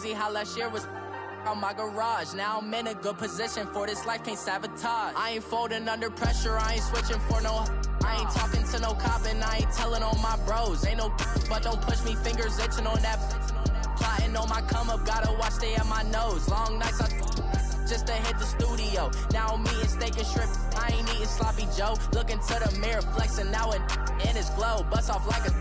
crazy how last year was on my garage. Now I'm in a good position for this life, can't sabotage. I ain't folding under pressure, I ain't switching for no. I ain't talking to no cop and I ain't telling on my bros. Ain't no but don't push me, fingers itching on that. Plotting on my come up, gotta watch stay at my nose. Long nights just to hit the studio. Now I'm eating steak and shrimp, I ain't eating sloppy Joe. Looking to the mirror, flexing now and in his glow. Bust off like a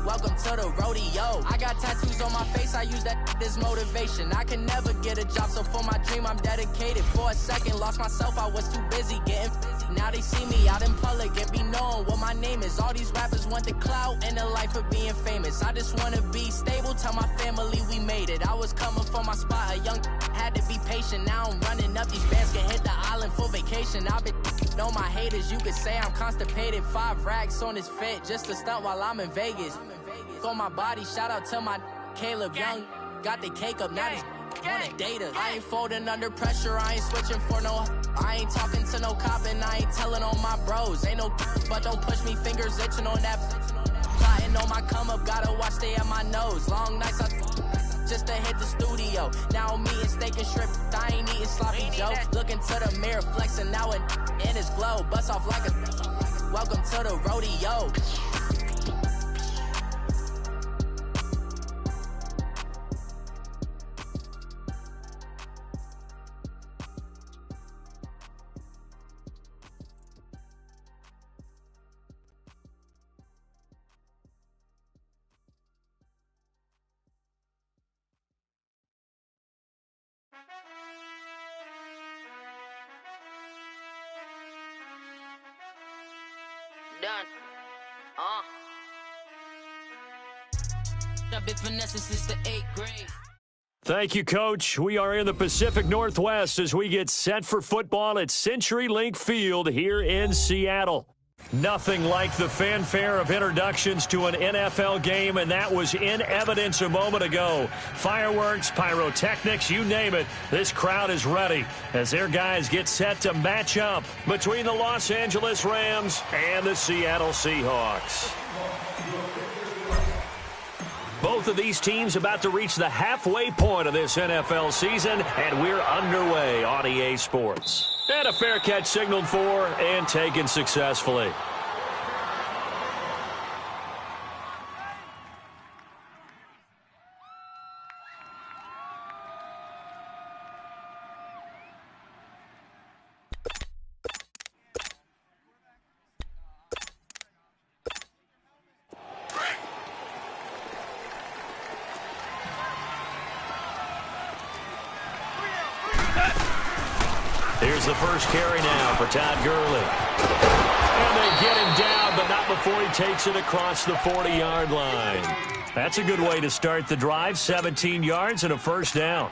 welcome to the rodeo. I got tattoos on my face, I use that as motivation. I can never get a job, so for my dream I'm dedicated. For a second, lost myself, I was too busy getting busy. Now they see me out in public and be knowing what my name is. All these rappers want the clout and the life of being famous. I just wanna be stable, tell my family we made it. I was coming from my spot, a young had to be patient. Now I'm running up, these bands can hit the island for vacation. I've been know my haters, you could say I'm constipated. 5 racks on his fit, just to stunt while I'm in Vegas. On my body, shout out to my Caleb Young. Got the cake up, now these wanna date us. I ain't folding under pressure, I ain't switching for no. I ain't talking to no cop and I ain't telling on my bros. Ain't no but don't push me, fingers itching on that. Plotting on my come up, gotta watch stay at my nose. Long nights just to hit the studio. Now I'm eating steak and shrimp, I ain't eating sloppy Joe. Looking to the mirror, flexing now and in his glow. Bust off like a welcome to the rodeo. Done. I've been finessing since the 8th grade. Thank you, Coach. We are in the Pacific Northwest as we get set for football at CenturyLink Field here in Seattle. Nothing like the fanfare of introductions to an NFL game, and that was in evidence a moment ago. Fireworks, pyrotechnics, you name it. This crowd is ready as their guys get set to match up between the Los Angeles Rams and the Seattle Seahawks. Both of these teams about to reach the halfway point of this NFL season, and we're underway on EA Sports. And a fair catch signaled for and taken successfully. Here's the first carry now for Todd Gurley. And they get him down, but not before he takes it across the 40-yard line. That's a good way to start the drive, 17 yards and a first down.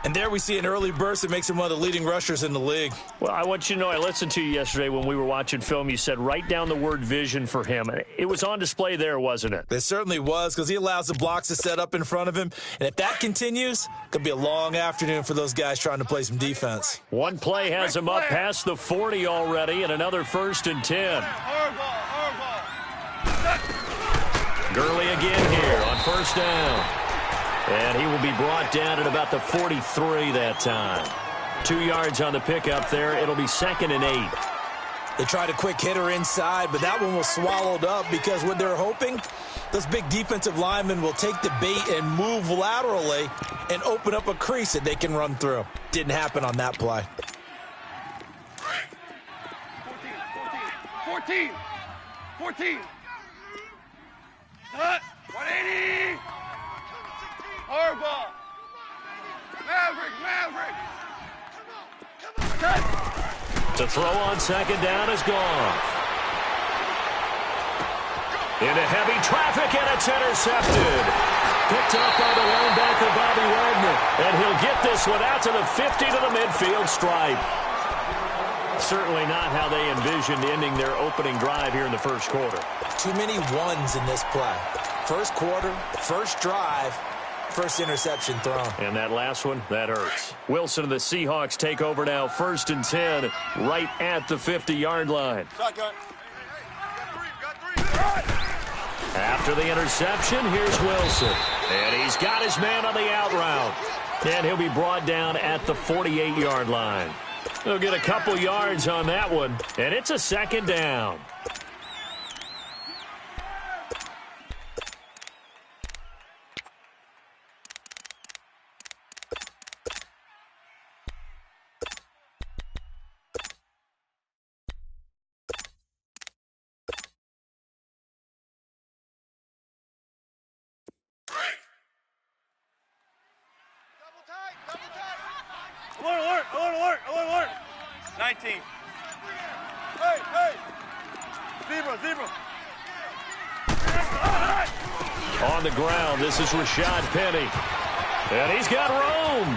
And there we see an early burst that makes him one of the leading rushers in the league. Well, I want you to know, I listened to you yesterday when we were watching film. You said write down the word vision for him. It was on display there, wasn't it? It certainly was, because he allows the blocks to set up in front of him. And if that continues, it could be a long afternoon for those guys trying to play some defense. One play has him up past the 40 already, and another 1st and 10. Gurley again here on first down. And he will be brought down at about the 43 that time. 2 yards on the pickup there. It'll be 2nd and 8. They tried a quick hitter inside, but that one was swallowed up because what they're hoping, those big defensive linemen will take the bait and move laterally and open up a crease that they can run through. Didn't happen on that play. 14. 180. Hardball. Maverick. To throw on 2nd down is gone. Into heavy traffic, and it's intercepted. Picked up by the linebacker, Bobby Wagner. And he'll get this one out to the 50 to the midfield stripe. Certainly not how they envisioned ending their opening drive here in the first quarter. Too many ones in this play. First quarter, first drive, first interception thrown. And that last one, that hurts. Wilson and the Seahawks take over now, 1st and 10, right at the 50-yard line. Shotgun. After the interception, here's Wilson. And he's got his man on the out route. And he'll be brought down at the 48-yard line. He'll get a couple yards on that one, and it's a second down. Alert! 19. Hey! Zebra! On the ground, this is Rashad Penny. And he's got room.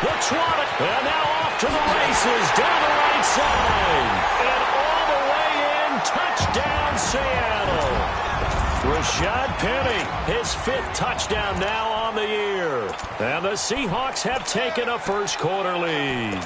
Looks one. And now off to the races down the right side. And all the way in, touchdown Seattle. Rashad Penny, his 5th touchdown now on the year. And the Seahawks have taken a first quarter lead.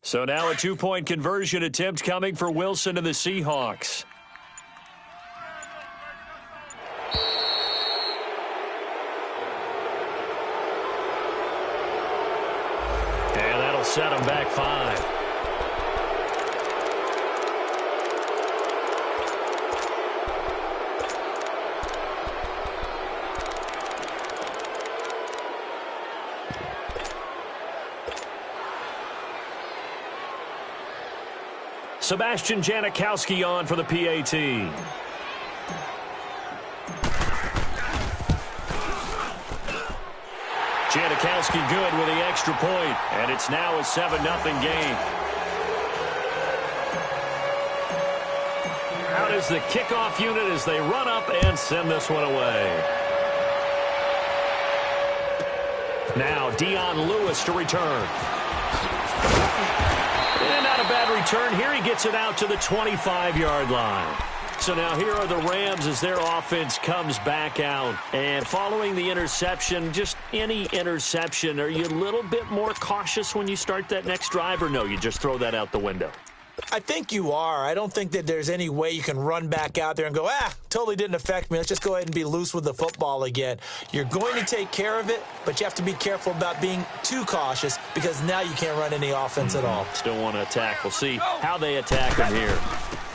So now a 2-point conversion attempt coming for Wilson and the Seahawks. And that'll set them back 5. Sebastian Janikowski on for the PAT. Janikowski good with the extra point, and it's now a 7-0 game. Out is the kickoff unit as they run up and send this one away. Now Dion Lewis to return. And not a bad return here. He gets it out to the 25-yard line. So now here are the Rams as their offense comes back out. And following the interception, just any interception, are you a little bit more cautious when you start that next drive, or no, you just throw that out the window? I think you are. I don't think that there's any way you can run back out there and go, totally didn't affect me. Let's just go ahead and be loose with the football again. You're going to take care of it, but you have to be careful about being too cautious because now you can't run any offense at all. Still want to attack. We'll see how they attack them here.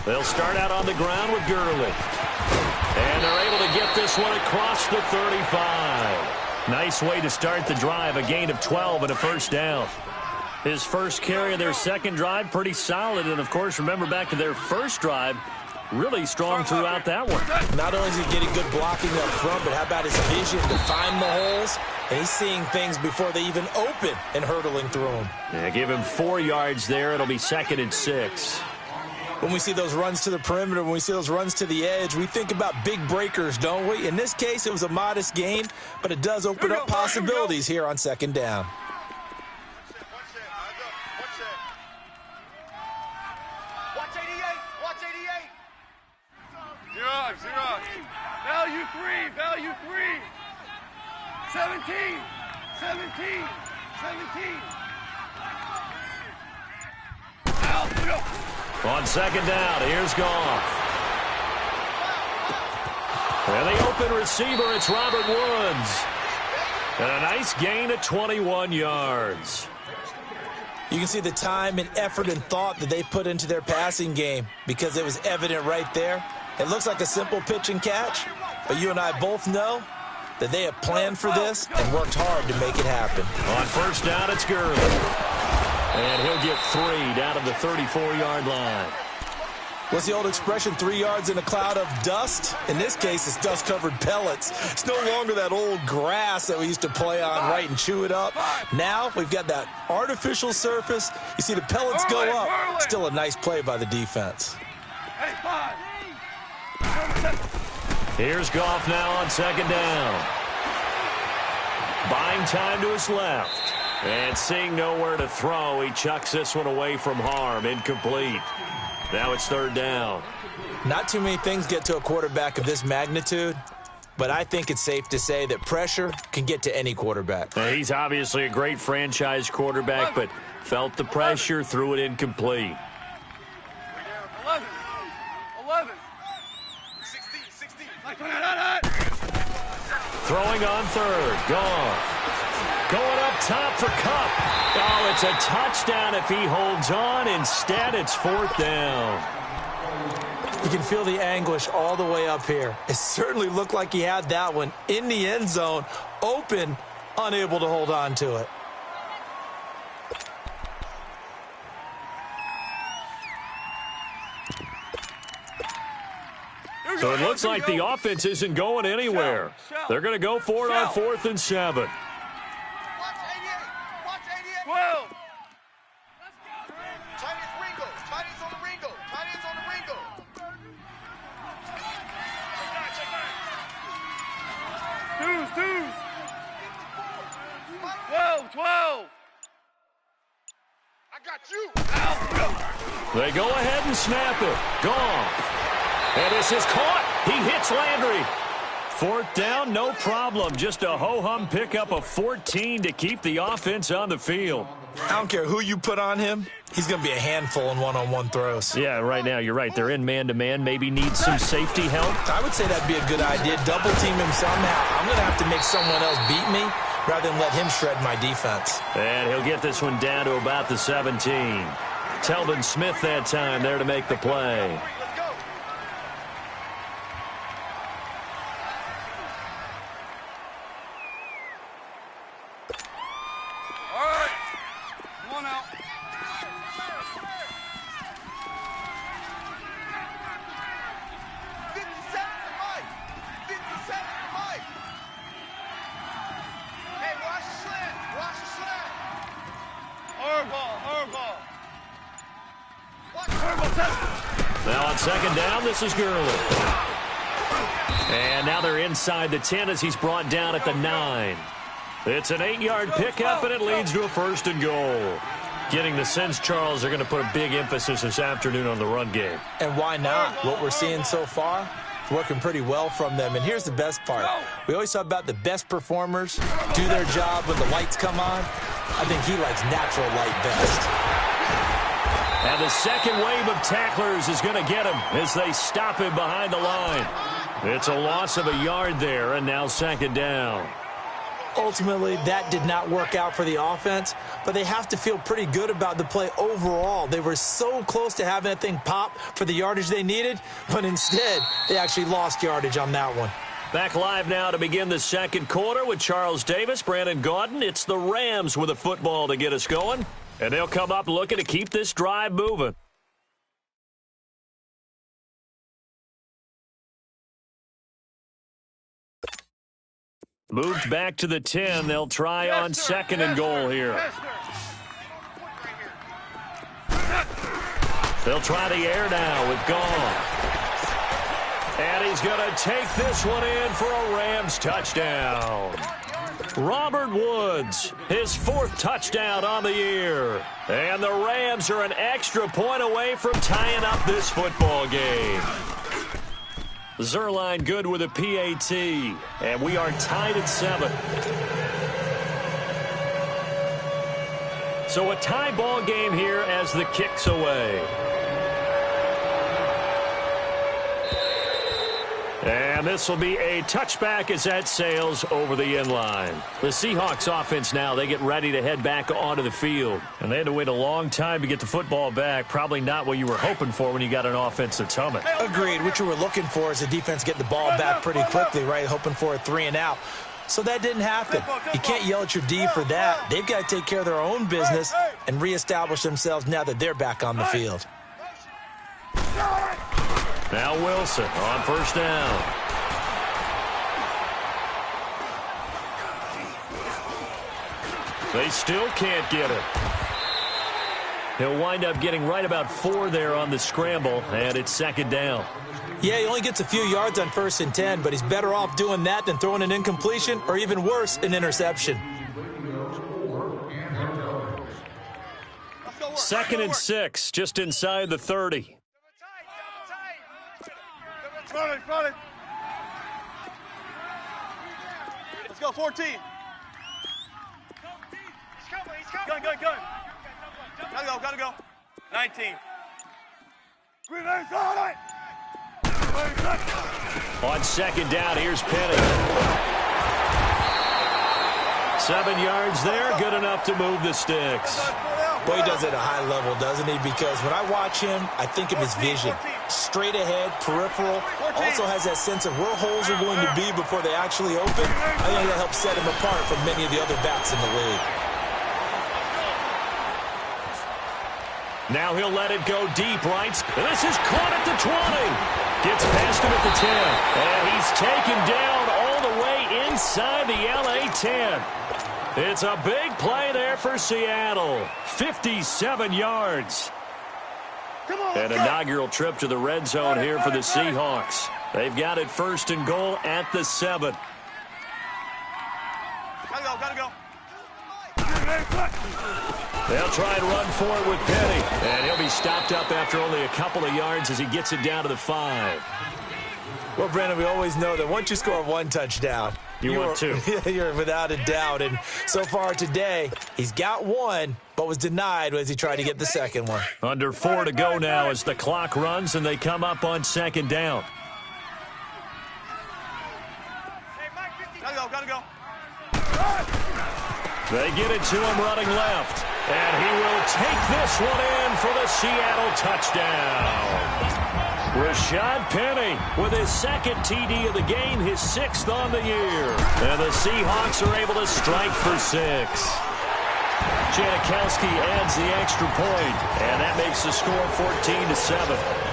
They'll start out on the ground with Gurley. And they're able to get this one across the 35. Nice way to start the drive, a gain of 12 and a first down. His first carry of their second drive, pretty solid. And, of course, remember back to their first drive, really strong throughout that one. Not only is he getting good blocking up front, but how about his vision to find the holes? And he's seeing things before they even open and hurtling through them. Yeah, give him 4 yards there. It'll be 2nd and 6. When we see those runs to the perimeter, when we see those runs to the edge, we think about big breakers, don't we? In this case, it was a modest gain, but it does open up possibilities here on 2nd down. Zero. Value three. 17. On 2nd down, here's Goff. And the open receiver, it's Robert Woods. And a nice gain of 21 yards. You can see the time and effort and thought that they put into their passing game because it was evident right there. It looks like a simple pitch and catch, but you and I both know that they have planned for this and worked hard to make it happen. On 1st down, it's Gurley. And he'll get 3 down to the 34-yard line. What's the old expression, 3 yards in a cloud of dust? In this case, it's dust-covered pellets. It's no longer that old grass that we used to play on, right, and chew it up. Now we've got that artificial surface. You see the pellets go up. Still a nice play by the defense. Here's Goff now on 2nd down. Buying time to his left. And seeing nowhere to throw, he chucks this one away from harm. Incomplete. Now it's third down. Not too many things get to a quarterback of this magnitude, but I think it's safe to say that pressure can get to any quarterback. He's obviously a great franchise quarterback, but felt the pressure, threw it incomplete. 11. 16. Throwing on third. Goff. Going up top for Cup. Oh, it's a touchdown if he holds on. Instead, it's fourth down. You can feel the anguish all the way up here. It certainly looked like he had that one in the end zone, open, unable to hold on to it. So it looks like the offense isn't going anywhere. They're going to go for it on 4th and 7. Watch 88. 12. Chinese Ringo. Chinese on the Ringo. Chinese on the Ringo. 12. I got you. They go ahead and snap it. Gone. And this is caught. He hits Landry. Fourth down, no problem. Just a ho-hum pickup of 14 to keep the offense on the field. I don't care who you put on him. He's going to be a handful in one-on-one throws. Yeah, right now, you're right. They're in man-to-man. Maybe need some safety help. I would say that'd be a good idea. Double team him somehow. I'm going to have to make someone else beat me rather than let him shred my defense. And he'll get this one down to about the 17. Telvin Smith that time there to make the play. Now on second down, this is Gurley. And now they're inside the 10 as he's brought down at the 9. It's an 8-yard pickup, and it leads to a 1st and goal. Getting the sense, Charles, they're going to put a big emphasis this afternoon on the run game. And why not? What we're seeing so far, it's working pretty well from them. And here's the best part. We always talk about the best performers do their job when the lights come on. I think he likes natural light best. And the second wave of tacklers is going to get him as they stop him behind the line. It's a loss of a yard there, and now second down. Ultimately, that did not work out for the offense, but they have to feel pretty good about the play overall. They were so close to having that thing pop for the yardage they needed, but instead, they actually lost yardage on that one. Back live now to begin the second quarter with Charles Davis, Brandon Gaudin. It's the Rams with a football to get us going. And they'll come up looking to keep this drive moving. Moved back to the 10. They'll try on second and goal here. They'll try the air now with Goff. And he's going to take this one in for a Rams touchdown. Robert Woods, his 4th touchdown on the year. And the Rams are an extra point away from tying up this football game. Zerline good with a PAT. And we are tied at 7. So a tie ball game here as the kick's away. And this will be a touchback as that sails over the end line. The Seahawks offense now, they get ready to head back onto the field. And they had to wait a long time to get the football back. Probably not what you were hoping for when you got an offense that's humming. Agreed. What you were looking for is the defense getting the ball back pretty quickly, right? Hoping for a 3 and out. So that didn't happen. You can't yell at your D for that. They've got to take care of their own business and reestablish themselves now that they're back on the field. Now Wilson on first down. They still can't get it. He'll wind up getting right about 4 there on the scramble, and it's second down. Yeah, he only gets a few yards on 1st and 10, but he's better off doing that than throwing an incompletion or even worse, an interception. 2nd and 6, just inside the 30. Front it. Let's go, 14. He's coming. Gun. Gotta go. 19. On 2nd down, here's Penny. 7 yards there, good enough to move the sticks. Boy, he does it at a high level, doesn't he? Because when I watch him, I think of his vision. Straight ahead, peripheral, also has that sense of where holes are going to be before they actually open. I think that helps set him apart from many of the other backs in the league. Now he'll let it go deep, right? This is caught at the 20. Gets past him at the 10. And he's taken down all the way inside the LA 10. It's a big play there for Seattle. 57 yards. An inaugural trip to the red zone here for the Seahawks. They've got it 1st and goal at the 7. Gotta go. They'll try and run for it with Penny. And he'll be stopped up after only a couple of yards as he gets it down to the 5. Well, Brandon, we always know that once you score 1 touchdown, you're 2. You're without a doubt. And so far today, he's got 1, but was denied as he tried to get the 2nd one. Under 4 to go now as the clock runs and they come up on 2nd down. Gotta go. They get it to him running left. And he will take this one in for the Seattle touchdown. Rashad Penny with his 2nd TD of the game, his 6th on the year. And the Seahawks are able to strike for 6. Janikowski adds the extra point, and that makes the score 14-7.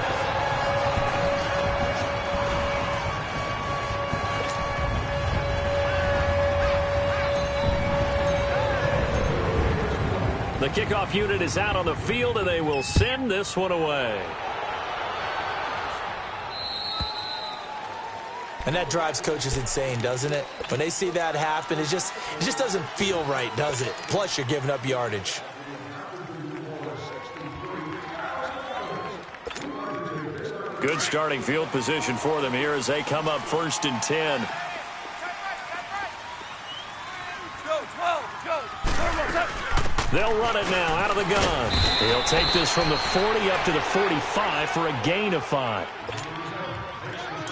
The kickoff unit is out on the field, and they will send this one away. And that drives coaches insane, doesn't it? When they see that happen, it just doesn't feel right, does it? Plus, you're giving up yardage. Good starting field position for them here as they come up 1st and 10. They'll run it now out of the gun. He'll take this from the 40 up to the 45 for a gain of 5.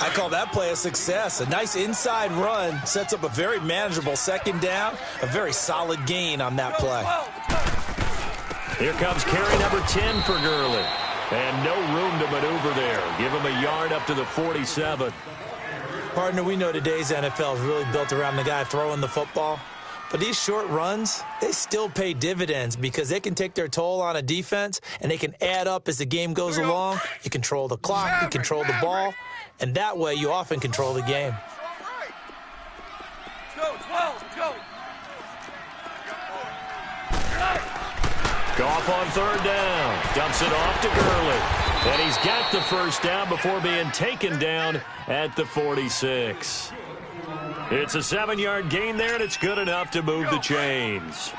I call that play a success. A nice inside run sets up a very manageable 2nd down. A very solid gain on that play. Here comes carry number 10 for Gurley. And no room to maneuver there. Give him a yard up to the 47. Partner, we know today's NFL is really built around the guy throwing the football. But these short runs, they still pay dividends because they can take their toll on a defense and they can add up as the game goes along. You control the clock, you control the ball, and that way you often control the game. Goff on 3rd down. Dumps it off to Gurley. And he's got the 1st down before being taken down at the 46. It's a 7-yard gain there, and it's good enough to move the chains.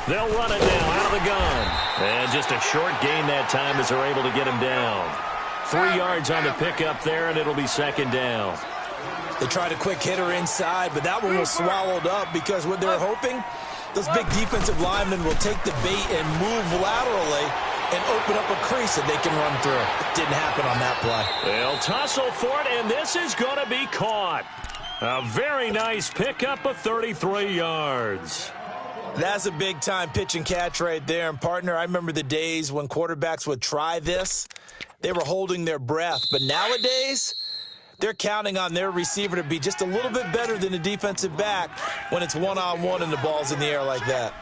They'll run it now out of the gun. And just a short gain that time as they're able to get him down. 3 yards on the pickup there, and it'll be 2nd down. They tried a quick hitter inside, but that one was swallowed up because what they're hoping, those big defensive linemen will take the bait and move laterally and open up a crease that they can run through. Didn't happen on that play. They'll tussle for it, and this is going to be caught. A very nice pickup of 33 yards. That's a big-time pitch and catch right there. And, partner, I remember the days when quarterbacks would try this. They were holding their breath. But nowadays, they're counting on their receiver to be just a little bit better than the defensive back when it's one-on-one and the ball's in the air like that.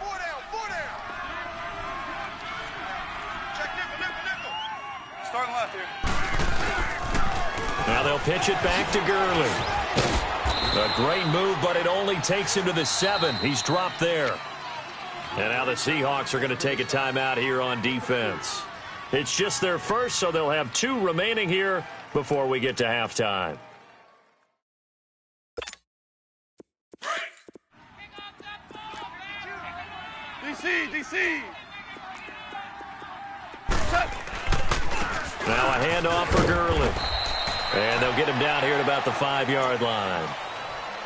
Starting left here. Now they'll pitch it back to Gurley. A great move, but it only takes him to the 7. He's dropped there. And now the Seahawks are going to take a timeout here on defense. It's just their first, so they'll have 2 remaining here before we get to halftime. DC. Now a handoff for Gurley. And they'll get him down here at about the 5-yard line.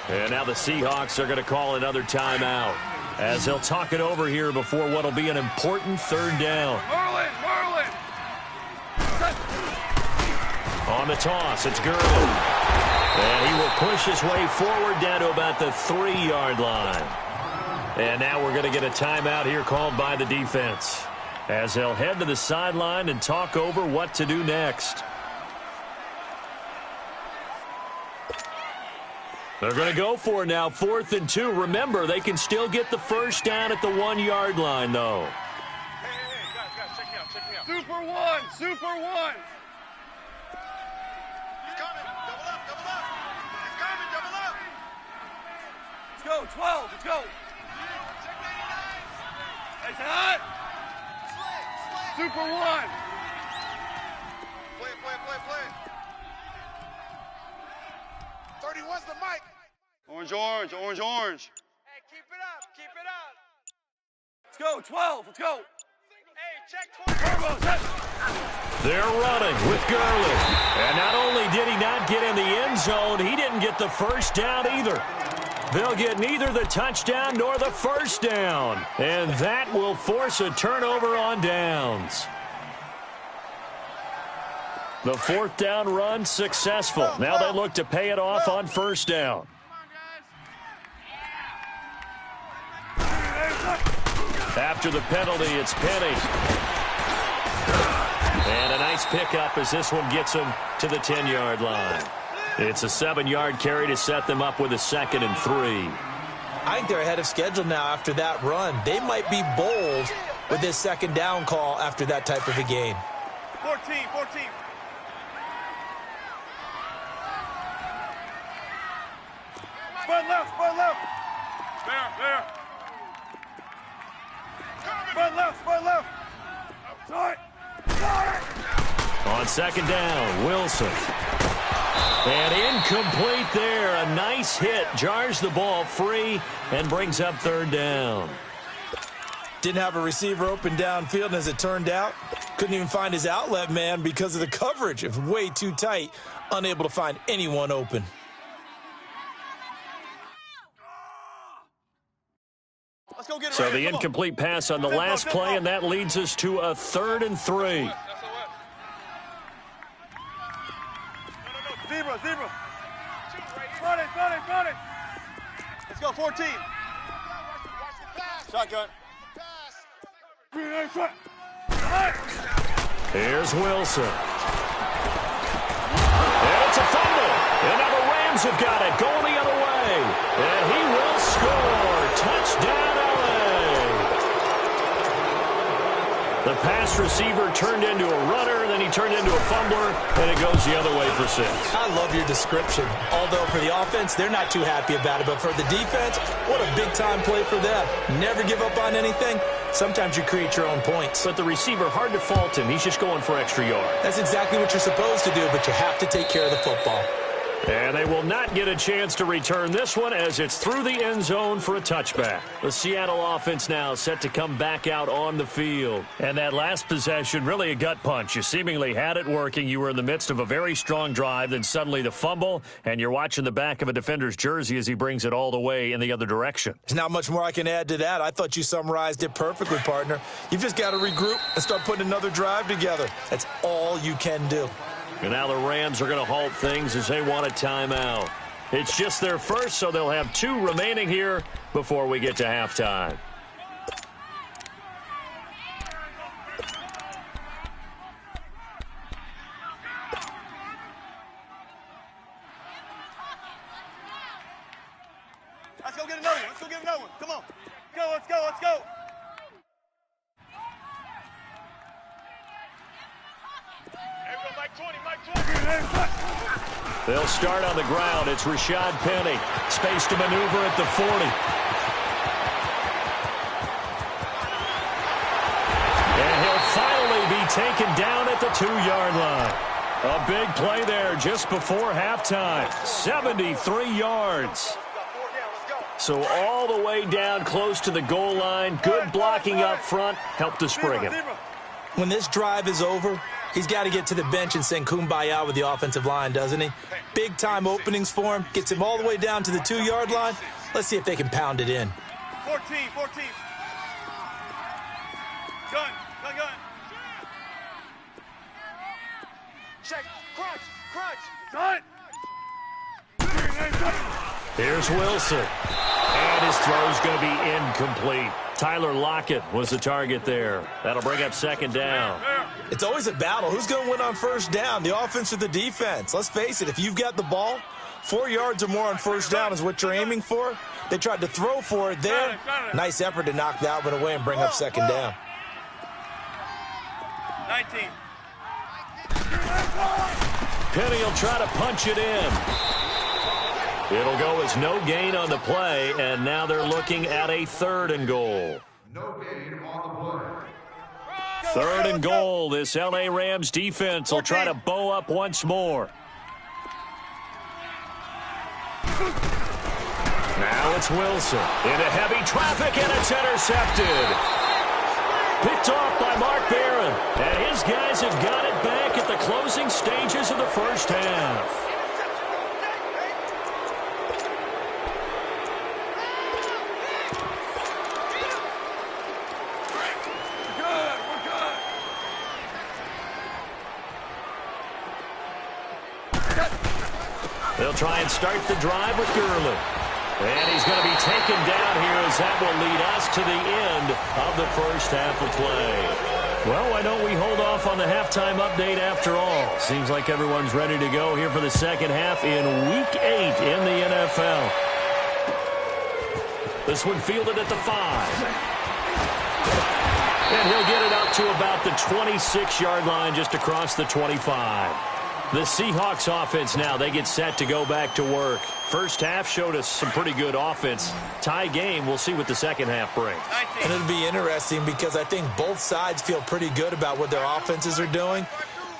And now the Seahawks are going to call another timeout as they'll talk it over here before what will be an important third down. Merlin. On the toss, it's Gurley. And he will push his way forward down to about the 3-yard line. And now we're going to get a timeout here called by the defense as they'll head to the sideline and talk over what to do next. They're going to go for it now, 4th and 2. Remember, they can still get the first down at the 1-yard line, though. Hey, guys, check me out. Super one. He's coming. Double up. He's coming. Double up. Let's go, 12. Let's go. Check 99. Hey, hot. Sling. Super one. Play it. 31's the mic. Orange. Hey, keep it up. Let's go, 12. Let's go. Hey, check 20. They're running with Gurley. And not only did he not get in the end zone, he didn't get the first down either. They'll get neither the touchdown nor the first down. And that will force a turnover on downs. The 4th down run successful. Now they look to pay it off on first down. After the penalty, it's Penny. And a nice pickup as this one gets him to the 10-yard line. It's a 7-yard carry to set them up with a 2nd and 3. I think they're ahead of schedule now after that run. They might be bold with this 2nd down call after that type of a game. 14. Spread left. There. Spread left. Sorry. On 2nd down, Wilson. And incomplete there. A nice hit. Jars the ball free and brings up 3rd down. Didn't have a receiver open downfield, and as it turned out, couldn't even find his outlet man because of the coverage. It was way too tight. Unable to find anyone open. Let's go get it. So right the here. Come on. incomplete pass on the last play, and that leads us to a 3rd and 3. No. Zebra. Run it. Let's go, 14. Watch the pass. Shotgun. Here's Wilson. And it's a fumble. And now the Rams have got it going the other way. And he will score. Touchdown, LA. The pass receiver turned into a runner, then he turned into a fumbler, and it goes the other way for 6. I love your description. Although for the offense, they're not too happy about it. But for the defense, what a big-time play for them. Never give up on anything. Sometimes you create your own points. But the receiver, hard to fault him. He's just going for extra yards. That's exactly what you're supposed to do, but you have to take care of the football. And they will not get a chance to return this one as it's through the end zone for a touchback. The Seattle offense now set to come back out on the field. And that last possession, really a gut punch. You seemingly had it working. You were in the midst of a very strong drive, then suddenly the fumble, and you're watching the back of a defender's jersey as he brings it all the way in the other direction. There's not much more I can add to that. I thought you summarized it perfectly, partner. You've just got to regroup and start putting another drive together. That's all you can do. And now the Rams are going to halt things as they want a timeout. It's just their first, so they'll have 2 remaining here before we get to halftime. Let's go get another one. Come on. Let's go. They'll start on the ground. It's Rashad Penny. Space to maneuver at the 40. And he'll finally be taken down at the 2-yard line. A big play there just before halftime. 73 yards. So all the way down close to the goal line. Good blocking up front. Helped to spring him. When this drive is over, he's got to get to the bench and sing Kumbaya with the offensive line, doesn't he? Big-time openings for him. Gets him all the way down to the 2-yard line. Let's see if they can pound it in. 14. Gun. Check. Crunch. Gun. Here's Wilson. And his throw's going to be incomplete. Tyler Lockett was the target there. That'll bring up second down. It's always a battle. Who's going to win on first down, the offense or the defense? Let's face it, if you've got the ball, 4 yards or more on first down is what you're aiming for. They tried to throw for it there. Nice effort to knock that one away and bring up second down. 19. Penny will try to punch it in. It'll go as no gain on the play, and now they're looking at a 3rd and goal. No gain on the play. 3rd and goal. This L.A. Rams defense will try to bow up once more. Now it's Wilson into heavy traffic, and it's intercepted. Picked off by Mark Barron, and his guys have got it back at the closing stages of the first half. They'll try and start the drive with Gurley. And he's going to be taken down here as that will lead us to the end of the first half of play. Well, why don't we hold off on the halftime update after all? Seems like everyone's ready to go here for the second half in Week 8 in the NFL. This one fielded at the 5. And he'll get it up to about the 26-yard line just across the 25. The Seahawks offense now, they get set to go back to work. First half showed us some pretty good offense. Tie game, we'll see what the second half brings. And it'll be interesting because I think both sides feel pretty good about what their offenses are doing.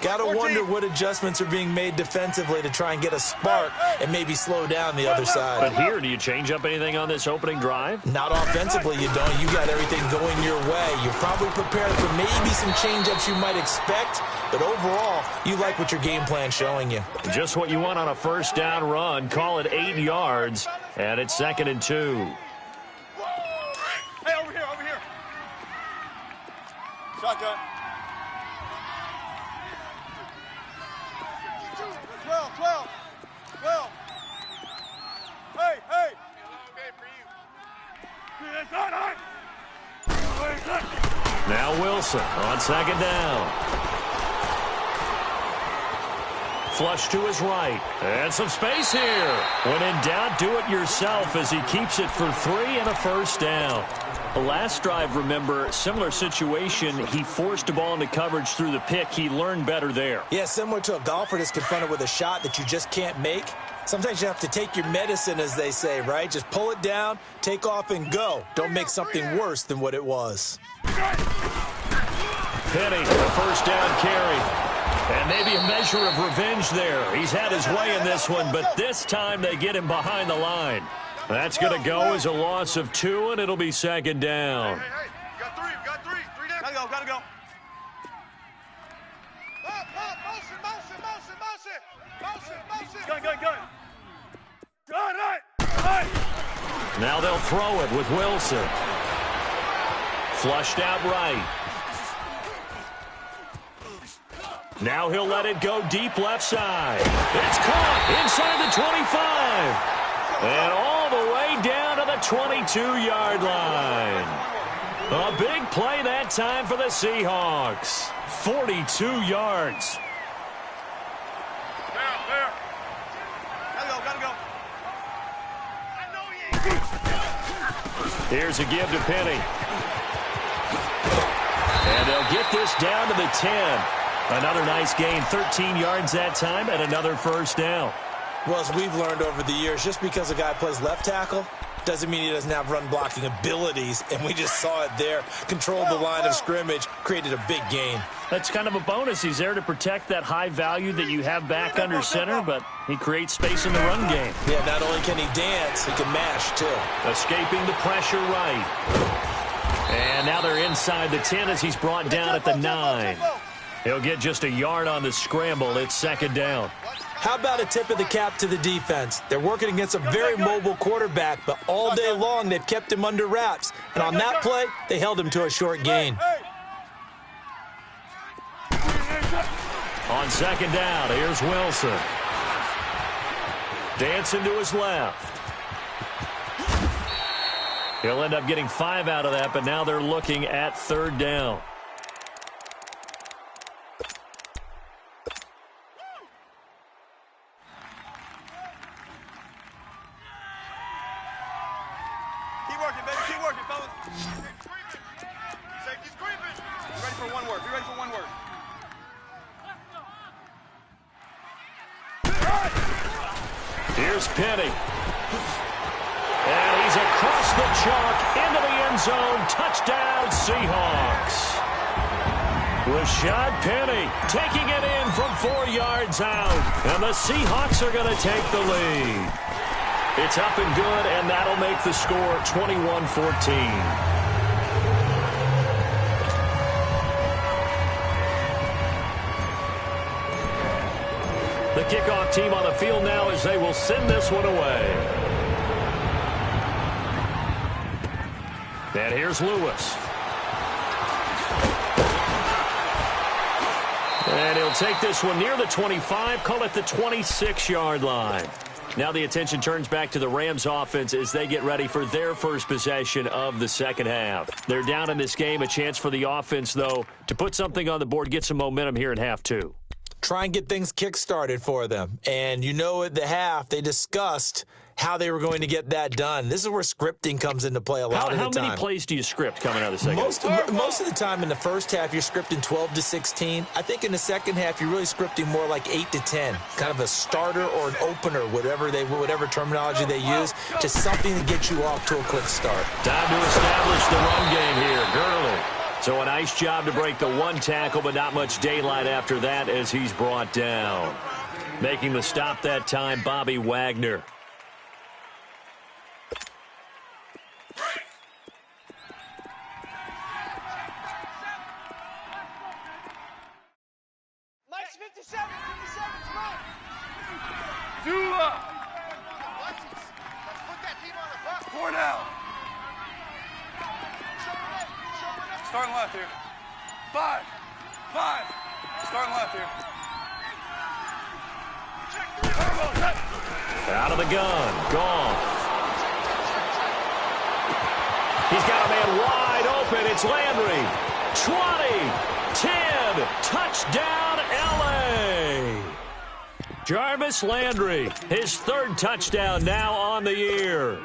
Got to wonder what adjustments are being made defensively to try and get a spark and maybe slow down the other side. But here, do you change up anything on this opening drive? Not offensively, you don't. You got everything going your way. You're probably prepared for maybe some change-ups you might expect, but overall, you like what your game plan's showing you. Just what you want on a first down run. Call it 8 yards, and it's 2nd and 2. Hey, over here. Shotgun. 12. Hey. Okay for you. That's not hard. Now Wilson on 2nd down. Flush to his right. And some space here. When in doubt, do it yourself as he keeps it for 3 and a first down. The last drive, remember, similar situation. He forced a ball into coverage through the pick. He learned better there. Yeah, similar to a golfer that's confronted with a shot that you just can't make. Sometimes you have to take your medicine, as they say, right? Just pull it down, take off, and go. Don't make something worse than what it was. Penny, the first down carry. And maybe a measure of revenge there. He's had his way in this one, but this time they get him behind the line. That's going to go as a loss of 2, and it'll be 2nd down. Hey. Got three down. Gotta go. Motion. Gun. Right. Now they'll throw it with Wilson. Flushed out right. Now he'll let it go deep left side. It's caught inside the 25. And all the way down to the 22-yard line. A big play that time for the Seahawks. 42 yards. There. Gotta go. Here's a give to Penny. And they'll get this down to the 10. Another nice gain, 13 yards that time, and another first down. Well, as we've learned over the years, just because a guy plays left tackle doesn't mean he doesn't have run-blocking abilities, and we just saw it there. Controlled the line of scrimmage, created a big gain. That's kind of a bonus. He's there to protect that high value that you have back under center, but he creates space in the run game. Yeah, not only can he dance, he can mash, too. Escaping the pressure right. And now they're inside the 10 as he's brought down at the 9. He'll get just a yard on the scramble. It's second down. How about a tip of the cap to the defense? They're working against a very mobile quarterback, but all day long they've kept him under wraps. And on that play, they held him to a short gain. On second down, here's Wilson. Dancing to his left. He'll end up getting 5 out of that, but now they're looking at third down. Keep working, baby. Keep working, fellas. Safety's creeping. Be ready for one word. Be ready for one word. Here's Penny. And he's across the chalk into the end zone. Touchdown, Seahawks. Rashad Penny taking it in from 4 yards out. And the Seahawks are going to take the lead. It's up and good, and that'll make the score 21-14. The kickoff team on the field now as they will send this one away. And here's Lewis. And he'll take this one near the 25, call it the 26-yard line. Now the attention turns back to the Rams offense as they get ready for their first possession of the second half. They're down in this game, a chance for the offense, though, to put something on the board, get some momentum here in half 2. Try and get things kick-started for them. And you know at the half, they discussed how they were going to get that done. This is where scripting comes into play a lot of the time. How many plays do you script coming out of the second half? Most of the time in the first half, you're scripting 12 to 16. I think in the second half, you're really scripting more like 8 to 10. Kind of a starter or an opener, whatever terminology they use. Just something to get you off to a quick start. Time to establish the run game here. Gurley. So a nice job to break the one tackle, but not much daylight after that as he's brought down. Making the stop that time, Bobby Wagner. Nice 57, 57, come on. Zula. Let's put that team on the bus. 4 down. Starting left here. 5. Starting left here. Out of the gun. Goff. He's got a man wide open. It's Landry. 20. 10. Touchdown, L.A. Jarvis Landry. His 3rd touchdown now on the year.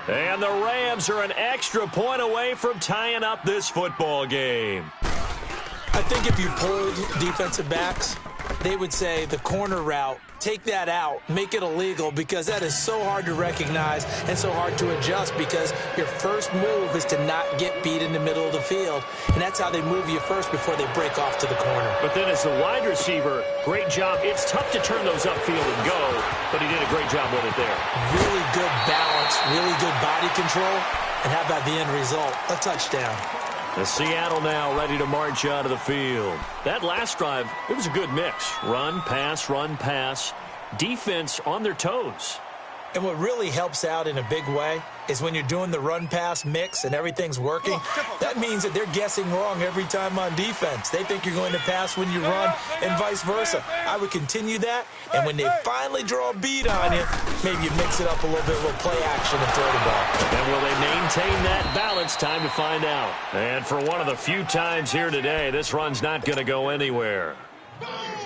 And the Rams are an extra point away from tying up this football game. I think if you polled defensive backs, they would say the corner route, take that out, make it illegal, because that is so hard to recognize and so hard to adjust, because your first move is to not get beat in the middle of the field, and that's how they move you first before they break off to the corner. But then as the wide receiver, great job. It's tough to turn those upfield and go, but he did a great job with it there. Really good balance, really good body control, and how about the end result? A touchdown. The Seattle now ready to march out of the field. That last drive, it was a good mix. Run, pass, defense on their toes. And what really helps out in a big way is when you're doing the run-pass mix and everything's working, that means that they're guessing wrong every time on defense. They think you're going to pass when you run and vice versa. I would continue that, and when they finally draw a beat on you, maybe you mix it up a little bit, a little play action and throw the ball. And will they maintain that balance? Time to find out. And for one of the few times here today, this run's not going to go anywhere.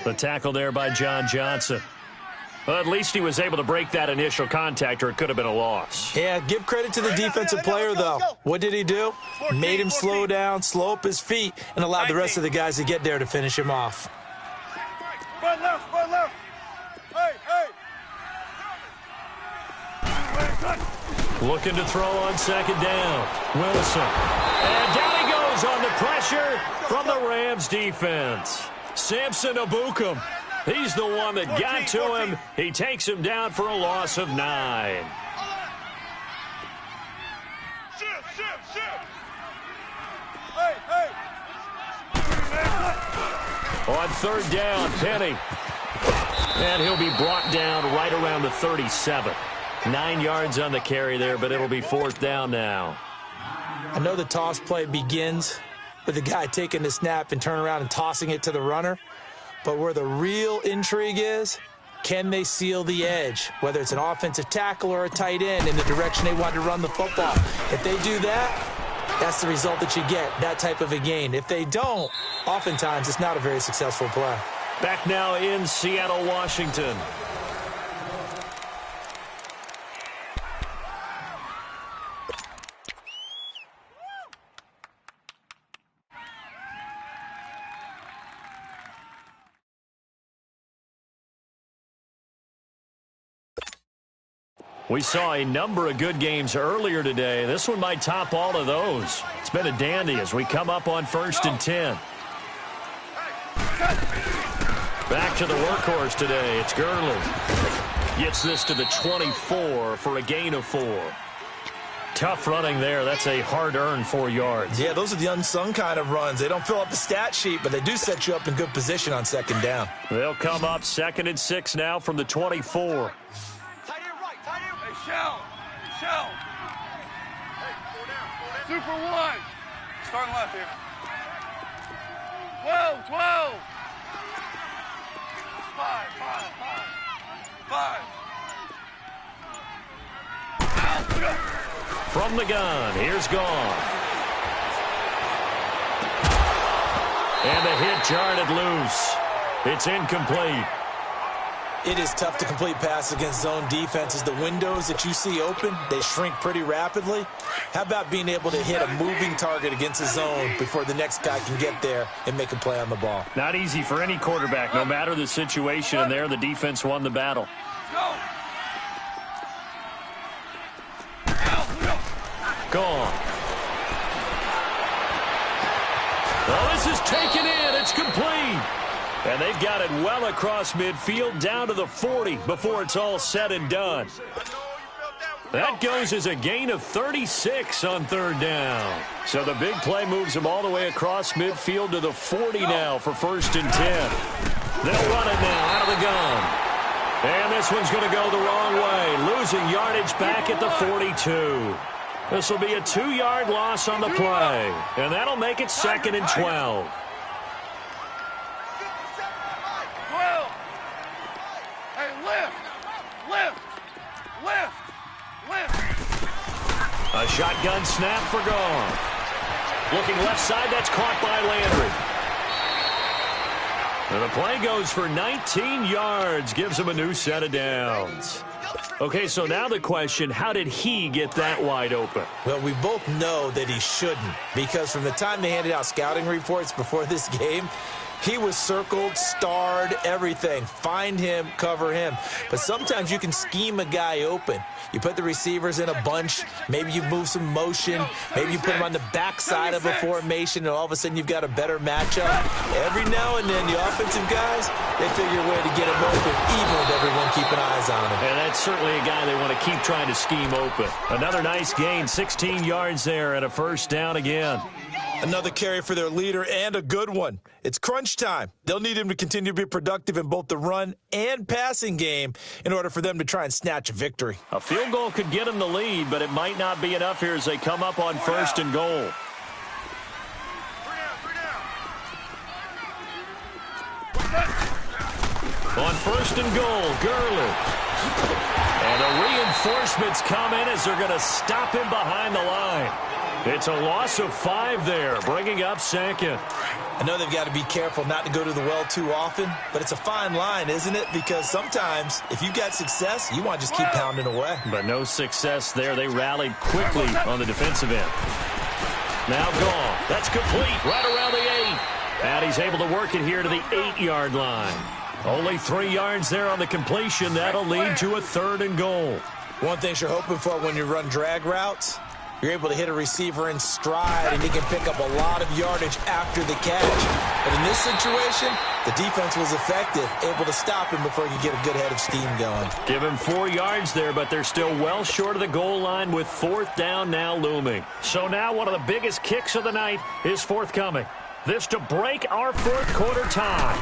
The tackle there by John Johnson. Well, at least he was able to break that initial contact, or it could have been a loss. Yeah, give credit to the defensive player, though. What did he do? Made him slow down, slow up his feet, and allowed the rest of the guys to get there to finish him off. Front left. Hey. Looking to throw on second down. Wilson. And down he goes on the pressure from the Rams defense. Samson Abukum. He's the one that got to him. He takes him down for a loss of 9. On third down, Penny. And he'll be brought down right around the 37. 9 yards on the carry there, but it'll be fourth down now. I know the toss play begins with the guy taking the snap and turning around and tossing it to the runner. But where the real intrigue is, can they seal the edge, whether it's an offensive tackle or a tight end in the direction they want to run the football? If they do that, that's the result that you get, that type of a gain. If they don't, oftentimes it's not a very successful play. Back now in Seattle, Washington. We saw a number of good games earlier today. This one might top all of those. It's been a dandy as we come up on 1st and 10. Back to the workhorse today. It's Gurley. Gets this to the 24 for a gain of 4. Tough running there. That's a hard-earned 4 yards. Yeah, those are the unsung kind of runs. They don't fill up the stat sheet, but they do set you up in good position on second down. They'll come up 2nd and 6 now from the 24. Shell. Hey, 4 down. Super 1. Starting left here. 12. 5. From the gun, here's Gone. And the hit jarred it loose. It's incomplete. It is tough to complete pass against zone defenses. The windows that you see open, they shrink pretty rapidly. How about being able to hit a moving target against a zone before the next guy can get there and make a play on the ball? Not easy for any quarterback, no matter the situation, and there the defense won the battle. Gone. Well, this is taken in. It's complete. And they've got it well across midfield down to the 40 before it's all said and done. That goes as a gain of 36 on third down. So the big play moves them all the way across midfield to the 40 now for 1st and 10. They'll run it now out of the gun. And this one's going to go the wrong way, losing yardage back at the 42. This will be a 2-yard loss on the play, and that'll make it 2nd and 12. A shotgun snap for Gone. Looking left side, that's caught by Landry. And the play goes for 19 yards, gives him a new set of downs. Okay, so now the question, how did he get that wide open? Well, we both know that he shouldn't, because from the time they handed out scouting reports before this game, he was circled, starred, everything. Find him, cover him. But sometimes you can scheme a guy open. You put the receivers in a bunch. Maybe you move some motion. Maybe you put them on the backside of a formation, and all of a sudden you've got a better matchup. Every now and then, the offensive guys, they figure a way to get him open, even with everyone keeping eyes on him. And that's certainly a guy they want to keep trying to scheme open. Another nice gain, 16 yards there, and a 1st down again. Another carry for their leader, and a good one. It's crunch time. They'll need him to continue to be productive in both the run and passing game in order for them to try and snatch a victory. A field goal could get them the lead, but it might not be enough here as they come up on 1st and goal. On 1st and goal, Gurley. And the reinforcements come in as they're going to stop him behind the line. It's a loss of 5 there, bringing up 2nd. I know they've got to be careful not to go to the well too often, but it's a fine line, isn't it? Because sometimes, if you've got success, you want to just keep pounding away. But no success there. They rallied quickly on the defensive end. Now Gone. That's complete right around the 8. And he's able to work it here to the 8-yard line. Only 3 yards there on the completion. That'll lead to a 3rd and goal. One thing you're hoping for when you run drag routes, you're able to hit a receiver in stride, and he can pick up a lot of yardage after the catch. But in this situation, the defense was effective, able to stop him before he could get a good head of steam going. Give him 4 yards there, but they're still well short of the goal line with 4th down now looming. So now one of the biggest kicks of the night is forthcoming. This to break our 4th quarter tie.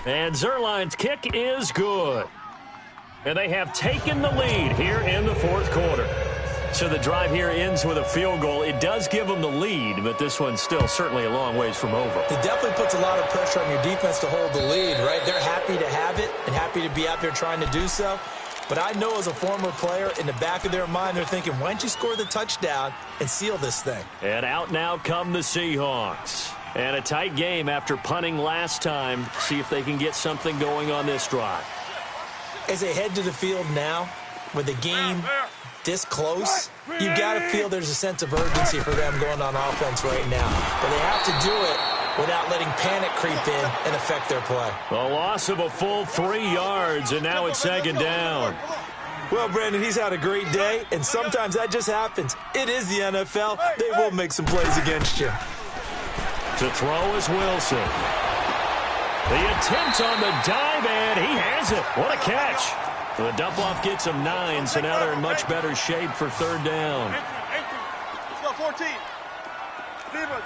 And Zerline's kick is good. And they have taken the lead here in the 4th quarter. So the drive here ends with a field goal. It does give them the lead, but this one's still certainly a long ways from over. It definitely puts a lot of pressure on your defense to hold the lead, right? They're happy to have it and happy to be out there trying to do so. But I know as a former player, in the back of their mind, they're thinking, why don't you score the touchdown and seal this thing? And out now come the Seahawks. And a tight game after punting last time. See if they can get something going on this drive. As they head to the field now, with the game this close, you've got to feel there's a sense of urgency for them going on offense right now. But they have to do it without letting panic creep in and affect their play. A loss of a full 3 yards, and now it's 2nd down. Well, Brandon, he's had a great day, and sometimes that just happens. It is the NFL. They will make some plays against you. To throw is Wilson. The attempt on the dive, and he has it. What a catch. The dump-off gets him 9, so now they're in much better shape for 3rd down. Let's go, 14. Zebra.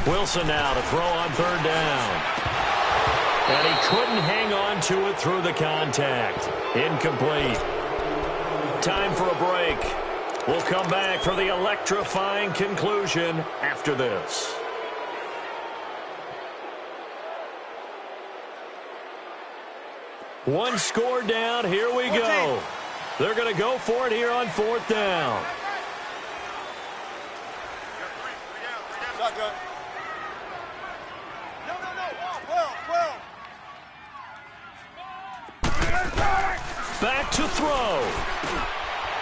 Wilson now to throw on 3rd down. And he couldn't hang on to it through the contact. Incomplete. Time for a break. We'll come back for the electrifying conclusion after this. One score down. Here we go. They're going to go for it here on 4th down. Shotgun. No. 12. Back to throw.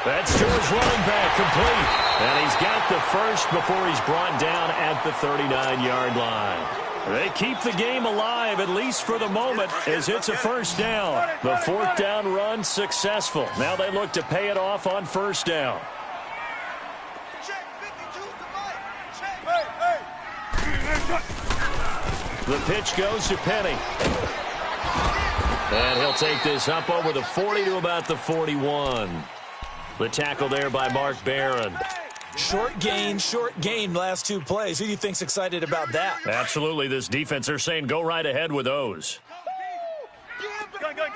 That's to his running back, complete. And he's got the first before he's brought down at the 39-yard line. They keep the game alive, at least for the moment, as it's a 1st down. The 4th down run successful. Now they look to pay it off on 1st down. Check, 52 to Mike. Check. The pitch goes to Penny. And he'll take this up over the 40 to about the 41. The tackle there by Mark Barron. Short gain last 2 plays. Who do you think's excited about that? Absolutely. This defense, they're saying go right ahead with those. Gun. 12.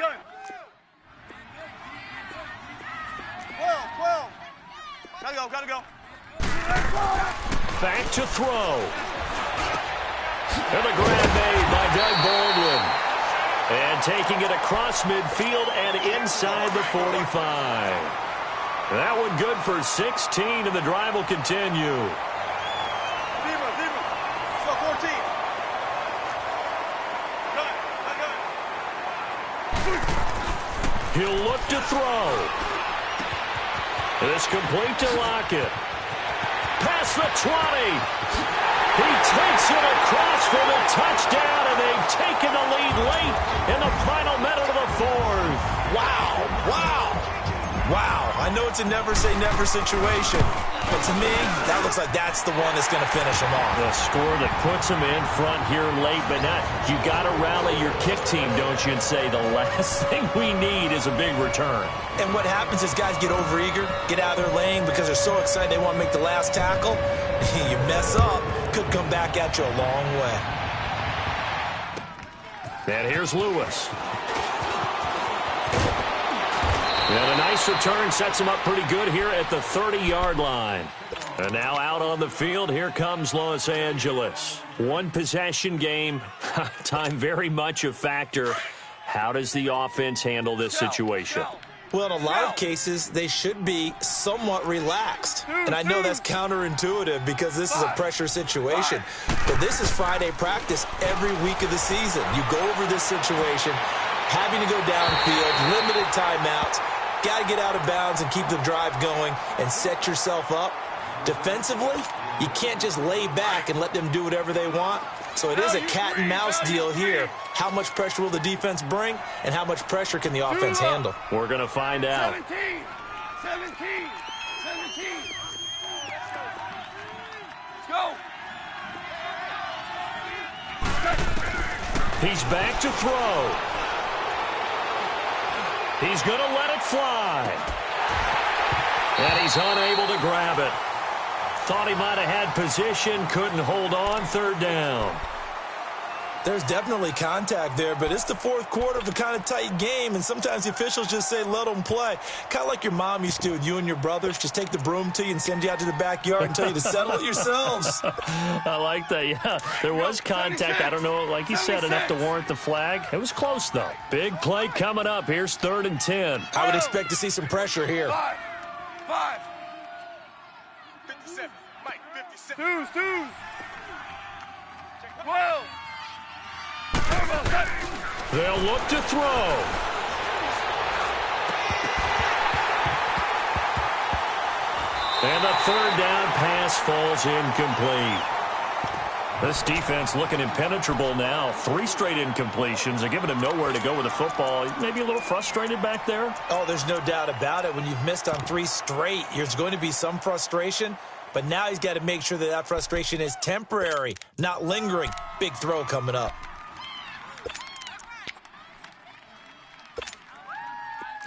Gotta go. Back to throw. And the grab made by Doug Baldwin. And taking it across midfield and inside the 45. That one good for 16, and the drive will continue. Zebra. Let's go, 14. Gun. He'll look to throw. It's complete to Lockett. Past the 20. He takes it across for the touchdown, and they've taken the lead late in the final minute of the 4th. Wow, I know it's a never-say-never situation, but to me, that looks like that's the one that's going to finish them off. The score that puts them in front here late, but not. You got to rally your kick team, don't you, and say the last thing we need is a big return. And what happens is guys get overeager, get out of their lane because they're so excited they want to make the last tackle. You mess up, could come back at you a long way. And here's Lewis. And a nice return sets him up pretty good here at the 30-yard line. And now out on the field, here comes Los Angeles. One possession game, time very much a factor. How does the offense handle this situation? Well, in a lot of cases, they should be somewhat relaxed. And I know that's counterintuitive because this is a pressure situation. But this is Friday practice every week of the season. You go over this situation, having to go downfield, limited timeouts, got to get out of bounds and keep the drive going and set yourself up. Defensively, you can't just lay back and let them do whatever they want. So it is a cat and mouse deal here. How much pressure will the defense bring, and how much pressure can the offense handle? We're going to find out. 17. Let's go. He's back to throw. He's going to let it fly. And he's unable to grab it. Thought he might have had position, couldn't hold on, third down. There's definitely contact there, but it's the fourth quarter of a kind of tight game, and sometimes the officials just say, let them play. Kind of like your mom used to with you and your brothers. Just take the broom to you and send you out to the backyard and tell you to settle it yourselves. I like that, yeah. There was contact. I don't know, like you said, enough to warrant the flag. It was close, though. Big play coming up. Here's 3rd and 10. I would expect to see some pressure here. 5. 57. Mike, 57. 2. 12. They'll look to throw. And the 3rd down pass falls incomplete. This defense looking impenetrable now. 3 straight incompletions. They're giving him nowhere to go with the football. Maybe a little frustrated back there. Oh, there's no doubt about it. When you've missed on 3 straight, there's going to be some frustration. But now he's got to make sure that that frustration is temporary, not lingering. Big throw coming up.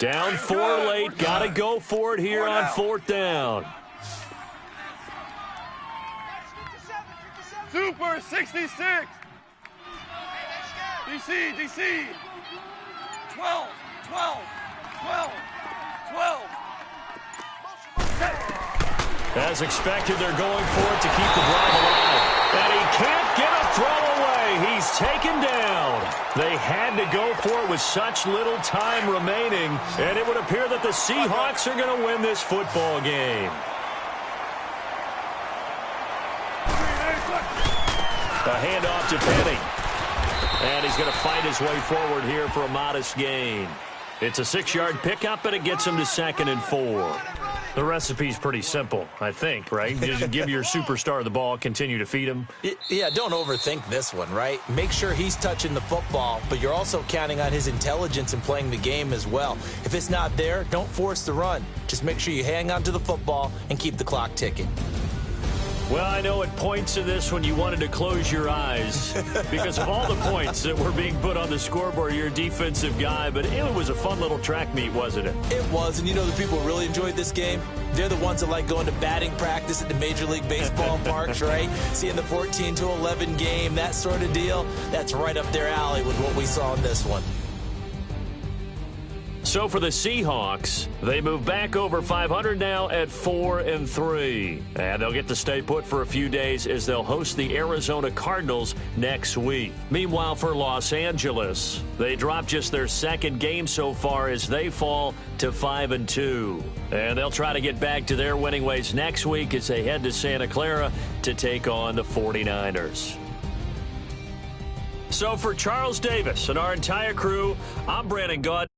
Down 4 late. Got to go for it here on 4th down. Super 66. DC. 12. As expected, they're going for it to keep the drive alive. And he can't get a throw away. He's taken down. They had to go for it with such little time remaining. And it would appear that the Seahawks are going to win this football game. A handoff to Penny. And he's going to fight his way forward here for a modest gain. It's a 6-yard pickup, and it gets him to 2nd and 4. The recipe's pretty simple, I think, right? Just give your superstar the ball, continue to feed him. Yeah, don't overthink this one, right? Make sure he's touching the football, but you're also counting on his intelligence in playing the game as well. If it's not there, don't force the run. Just make sure you hang on to the football and keep the clock ticking. Well, I know at points in this when you wanted to close your eyes because of all the points that were being put on the scoreboard. You're a defensive guy, but it was a fun little track meet, wasn't it? It was, and you know the people who really enjoyed this game? They're the ones that like going to batting practice at the Major League Baseball parks, right? Seeing the 14-11 game, that sort of deal, that's right up their alley with what we saw in this one. So for the Seahawks, they move back over 500 now at 4-3. And they'll get to stay put for a few days as they'll host the Arizona Cardinals next week. Meanwhile, for Los Angeles, they drop just their 2nd game so far as they fall to 5-2. And they'll try to get back to their winning ways next week as they head to Santa Clara to take on the 49ers. So for Charles Davis and our entire crew, I'm Brandon Gaud.